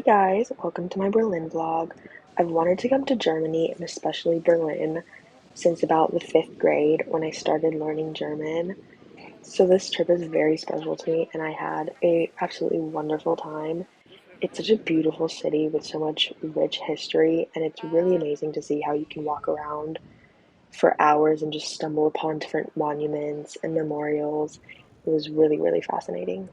Hey guys, welcome to my Berlin vlog. I've wanted to come to Germany and especially Berlin since about the 5th grade when I started learning German. So this trip is very special to me and I had a absolutely wonderful time. It's such a beautiful city with so much rich history and it's really amazing to see how you can walk around for hours and just stumble upon different monuments and memorials. It was really fascinating.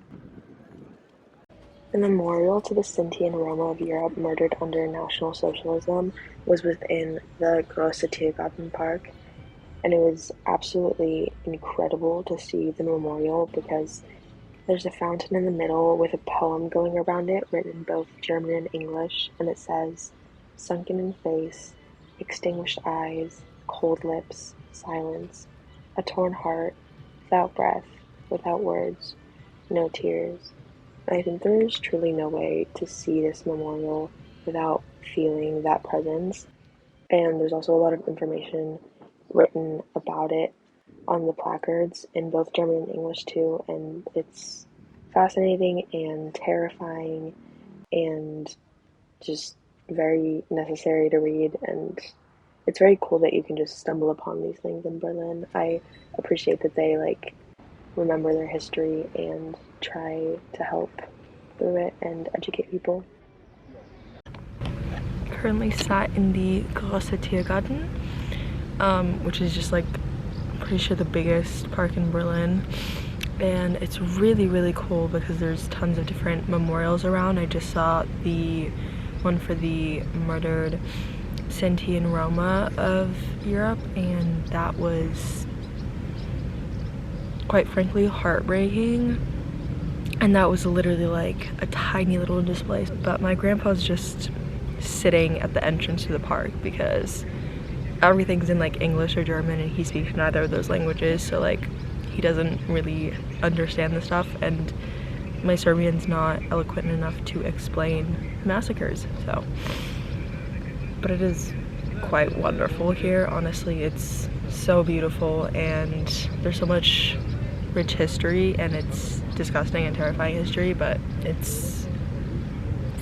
The memorial to the Sinti and Roma of Europe murdered under National Socialism was within the Grosse Tiergarten Park, and it was absolutely incredible to see the memorial because there's a fountain in the middle with a poem going around it written in both German and English, and it says, "Sunken in face, extinguished eyes, cold lips, silence, a torn heart, without breath, without words, no tears." I think there is truly no way to see this memorial without feeling that presence. And there's also a lot of information written about it on the placards in both German and English too. And it's fascinating and terrifying and just very necessary to read. And it's very cool that you can just stumble upon these things in Berlin. I appreciate that they remember their history and try to help through it and educate people. Currently sat in the Grosse Tiergarten, which is just pretty sure the biggest park in Berlin, and it's really cool because there's tons of different memorials around. I just saw the one for the murdered Sinti and Roma of Europe, and that was quite frankly heartbreaking. And that was literally like a tiny little display, but my grandpa's just sitting at the entrance to the park because everything's in English or German and he speaks neither of those languages, so he doesn't really understand the stuff, and my Serbian's not eloquent enough to explain massacres. So, but it is quite wonderful here, honestly. It's so beautiful and there's so much rich history, and it's disgusting and terrifying history, but it's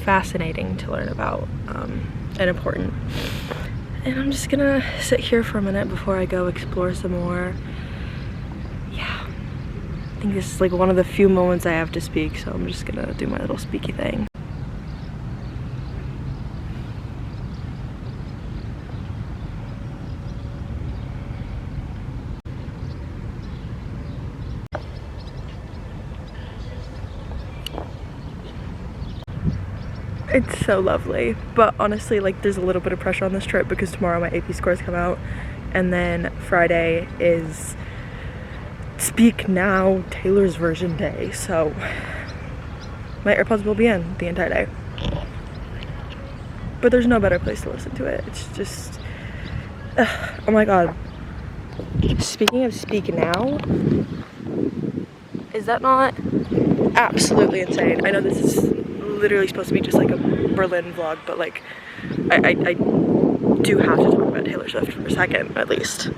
fascinating to learn about and important. And I'm just gonna sit here for a minute before I go explore some more. Yeah, I think this is one of the few moments I have to speak, so I'm just gonna do my little speaky thing. It's so lovely, but honestly there's a little bit of pressure on this trip because tomorrow my AP scores come out, and then Friday is Speak Now Taylor's version day, so my AirPods will be in the entire day. But there's no better place to listen to it. It's just oh my god. Speaking of Speak Now, is that not absolutely insane? I know this is literally supposed to be just a Berlin vlog, but I do have to talk about Taylor Swift for a second at least.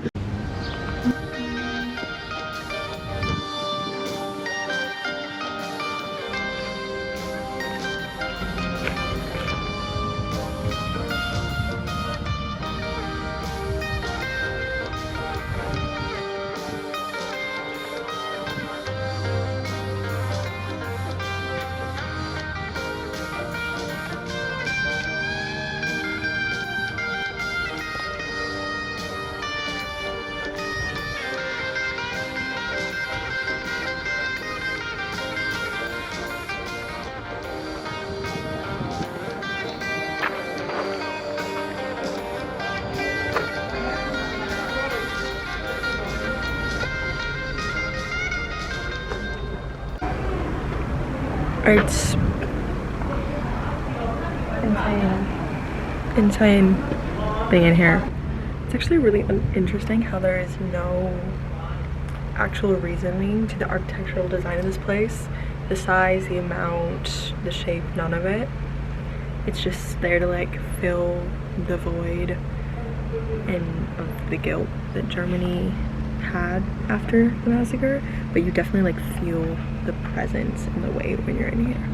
It's insane being in here. It's actually really interesting how there is no actual reasoning to the architectural design of this place. The size, the amount, the shape, none of it. It's just there to fill the void and of the guilt that Germany had after the massacre, but you definitely feel the presence and the weight when you're in here.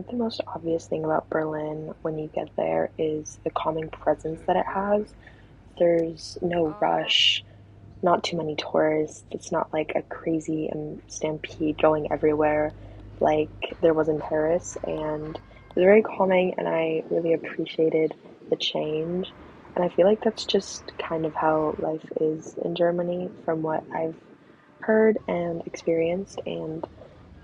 the most obvious thing about Berlin when you get there is the calming presence that it has. There's no rush, not too many tourists. It's not like a crazy stampede going everywhere like there was in Paris. And it was very calming, and I really appreciated the change. And I feel like that's just kind of how life is in Germany from what I've heard and experienced. And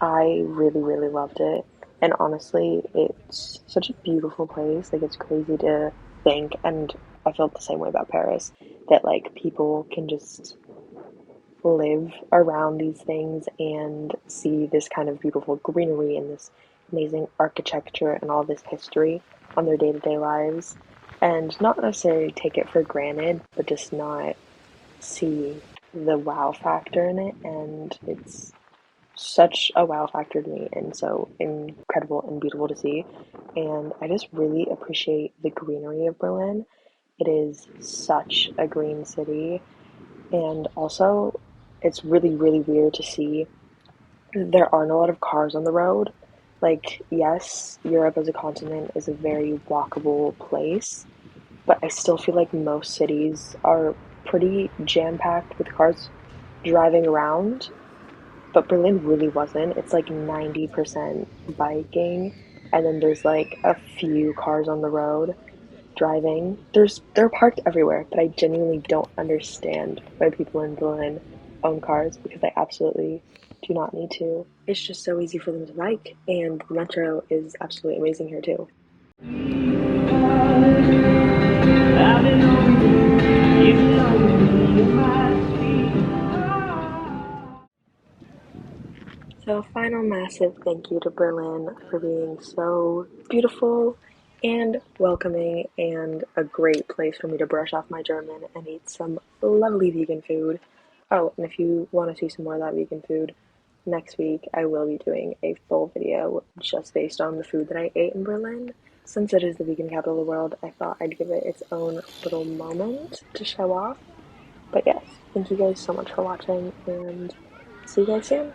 I really, really loved it. And honestly, it's such a beautiful place. Like, it's crazy to think, and I felt the same way about Paris, that like people can just live around these things and see this kind of beautiful greenery and this amazing architecture and all this history on their day to day lives. And not necessarily take it for granted, but just not see the wow factor in it. And it's such a wow factor to me, and so incredible and beautiful to see. And I just really appreciate the greenery of Berlin. It is such a green city, and also it's really, really weird to see there aren't a lot of cars on the road. Like, yes, Europe as a continent is a very walkable place, but I still feel like most cities are pretty jam packed with cars driving around, but Berlin really wasn't. It's like 90% biking, and then there's like a few cars on the road driving. They're parked everywhere, but I genuinely don't understand why people in Berlin own cars, because they absolutely do not need to. It's just so easy for them to bike, and the metro is absolutely amazing here too. So, final massive thank you to Berlin for being so beautiful and welcoming, and a great place for me to brush off my German and eat some lovely vegan food. Oh, and if you want to see some more of that vegan food, next week I will be doing a full video just based on the food that I ate in Berlin. Since it is the vegan capital of the world, I thought I'd give it its own little moment to show off. But yes, thank you guys so much for watching, and see you guys soon.